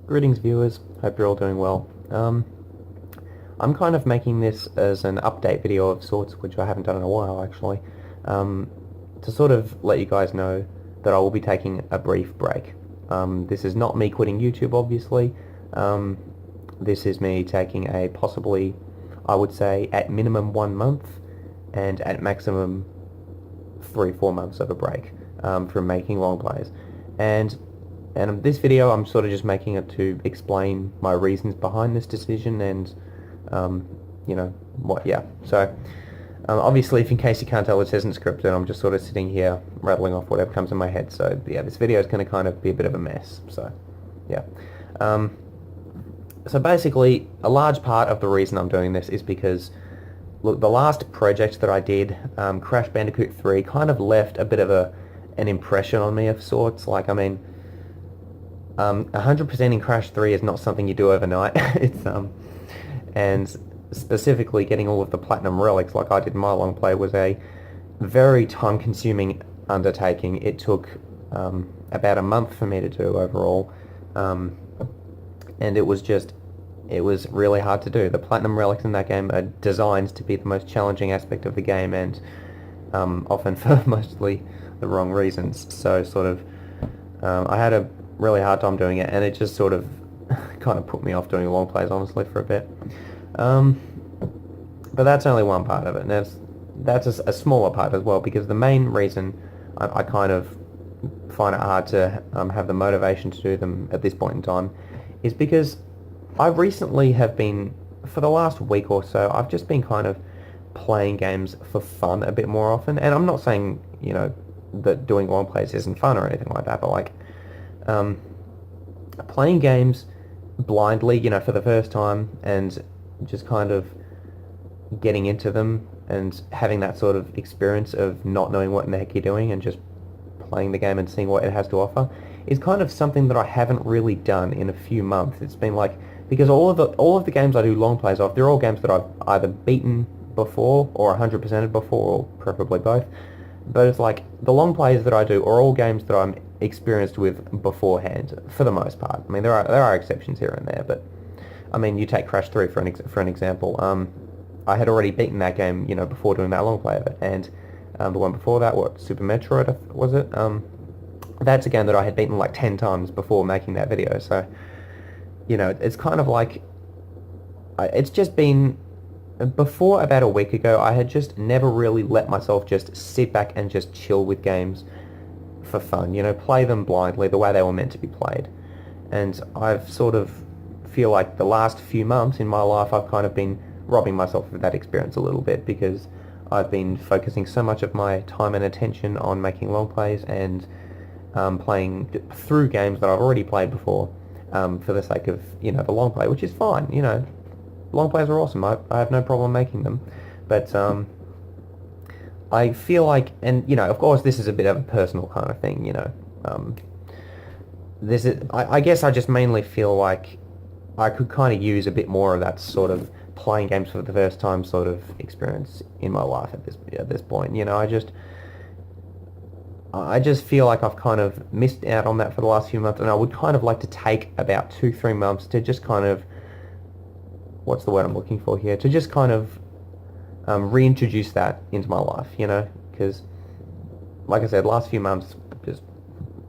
Greetings viewers, hope you're all doing well. I'm kind of making this as an update video of sorts, which I haven't done in a while actually, to sort of let you guys know that I will be taking a brief break. This is not me quitting YouTube obviously, this is me taking a possibly, I would say, at minimum 1 month and at maximum 3-4 months of a break from making long plays. And this video I'm sort of just making it to explain my reasons behind this decision and you know what, yeah. So obviously, if in case you can't tell, this isn't scripted. I'm just sort of sitting here rattling off whatever comes in my head. So yeah, this video is going to kind of be a bit of a mess. So yeah. So basically, a large part of the reason I'm doing this is because, look, the last project that I did, Crash Bandicoot 3, kind of left a bit of an impression on me of sorts. Like, I mean, 100% in Crash 3 is not something you do overnight. It's and specifically getting all of the platinum relics like I did in my long play was a very time-consuming undertaking. It took about a month for me to do overall, and it was really hard to do. The platinum relics in that game are designed to be the most challenging aspect of the game, and often for mostly the wrong reasons. So sort of I had a really hard time doing it, and it just sort of kind of put me off doing long plays honestly for a bit. But that's only one part of it, and that's a smaller part as well, because the main reason I kind of find it hard to have the motivation to do them at this point in time is because I recently have been, for the last week or so, I've just been kind of playing games for fun a bit more often. And I'm not saying, you know, that doing long plays isn't fun or anything like that, but like playing games blindly, you know, for the first time, and just kind of getting into them and having that sort of experience of not knowing what in the heck you're doing and just playing the game and seeing what it has to offer is kind of something that I haven't really done in a few months. It's been like, because all of the games I do long plays of, they're all games that I've either beaten before or 100%ed before, or preferably both. But it's like, the long plays that I do are all games that I'm experienced with beforehand, for the most part. I mean, there are exceptions here and there, but I mean, you take Crash 3 for an example. I had already beaten that game, you know, before doing that long play of it, and the one before that, what, Super Metroid, was it? That's a game that I had beaten like 10 times before making that video, so, you know, it's kind of like, it's just been, before about a week ago, I had just never really let myself just sit back and just chill with games for fun, you know, play them blindly the way they were meant to be played. And I've sort of feel like the last few months in my life I've kind of been robbing myself of that experience a little bit, because I've been focusing so much of my time and attention on making long plays and playing through games that I've already played before, for the sake of, you know, the long play, which is fine, you know. Long plays are awesome. I have no problem making them, but I feel like, and you know, of course, this is a bit of a personal kind of thing, you know. This is, I guess, I just mainly feel like I could kind of use a bit more of that sort of playing games for the first time sort of experience in my life at this point. You know, I just feel like I've kind of missed out on that for the last few months, and I would kind of like to take about 2-3 months to just kind of, what's the word I'm looking for here, to just kind of reintroduce that into my life, you know, because like I said, last few months, just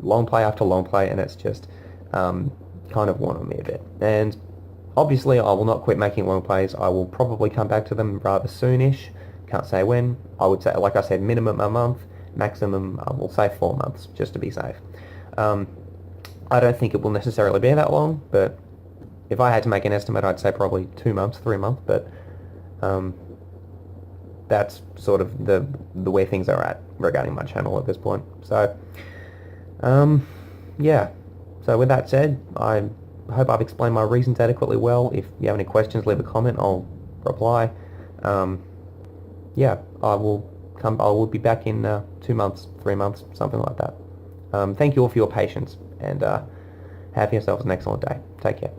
long play after long play, and it's just kind of worn on me a bit. And obviously I will not quit making long plays. I will probably come back to them rather soonish. Can't say when. I would say, like I said, minimum a month, maximum I will say 4 months, just to be safe. I don't think it will necessarily be that long, but if I had to make an estimate, I'd say probably 2 months, 3 months, but that's sort of the where things are at regarding my channel at this point. So yeah. So with that said, I hope I've explained my reasons adequately well. If you have any questions, leave a comment, I'll reply. Yeah, I will be back in 2 months, 3 months, something like that. Thank you all for your patience, and have yourselves an excellent day. Take care.